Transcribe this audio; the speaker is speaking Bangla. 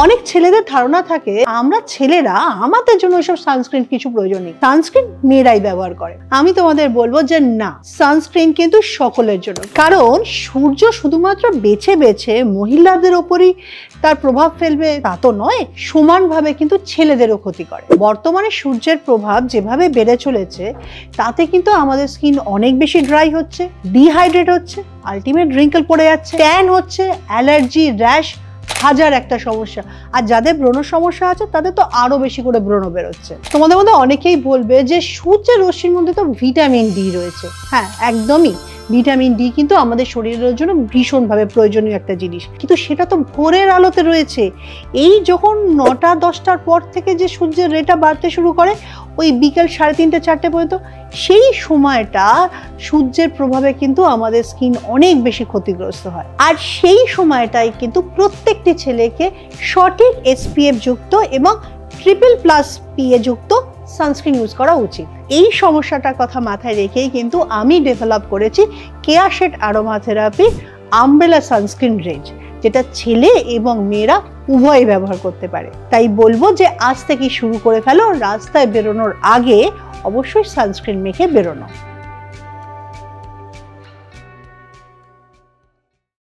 অনেক ছেলেদের ধারণা থাকে আমরা ছেলেরা আমাদের জন্য এসব সানস্ক্রিন কিছু প্রয়োজন নেই, সানস্ক্রিন মেয়েরাই ব্যবহার করে। আমি তোমাদের বলবো যে না, সানস্ক্রিন কিন্তু সকলের জন্য। কারণ সূর্য শুধুমাত্র বেছে বেছে মহিলাদের ওপরই তার প্রভাব ফেলবে তা তো নয়, সমানভাবে কিন্তু ছেলেদেরও ক্ষতি করে। বর্তমানে সূর্যের প্রভাব যেভাবে বেড়ে চলেছে তাতে কিন্তু আমাদের স্কিন অনেক বেশি ড্রাই হচ্ছে, ডিহাইড্রেট হচ্ছে, আলটিমেট রিঙ্কেল পড়ে যাচ্ছে, ট্যান হচ্ছে, অ্যালার্জি, র্যাশ, হাজার একটা সমস্যা। আর যাদের ব্রণ সমস্যা আছে তাদের তো আরো বেশি করে ব্রণ বেরোচ্ছে। তোমাদের মধ্যে অনেকেই বলবে যে সূর্যের রশ্মির মধ্যে তো ভিটামিন ডি রয়েছে। হ্যাঁ, একদমই। ভিটামিন ডি কিন্তু আমাদের শরীরের জন্য ভীষণভাবে প্রয়োজনীয় একটা জিনিস, কিন্তু সেটা তো ভোরের আলোতে রয়েছে। এই যখন 9টা 10টার পর থেকে যে সূর্যের রেটা বাড়তে শুরু করে ওই বিকেল 3:30 4টে পর্যন্ত, সেই সময়টা সূর্যের প্রভাবে কিন্তু আমাদের স্কিন অনেক বেশি ক্ষতিগ্রস্ত হয়। আর সেই সময়টাই কিন্তু প্রত্যেকটি ছেলেকে সঠিক SPF যুক্ত এবং PPE যুক্ত সানস্ক্রিন ইউজ করা উচিত। এই সমস্যাটার কথা মাথায় রেখেই কিন্তু আমি ডেভেলপ করেছি কেয়াশেড aromatherapy umbrella sunscreen range, যেটা ছেলে এবং মেয়েরা উভয়ই ব্যবহার করতে পারে। তাই বলবো যে আজ থেকে শুরু করে ফেলো, রাস্তায় বেরোনোর আগে অবশ্যই সানস্ক্রিন মেখে বেরোনো।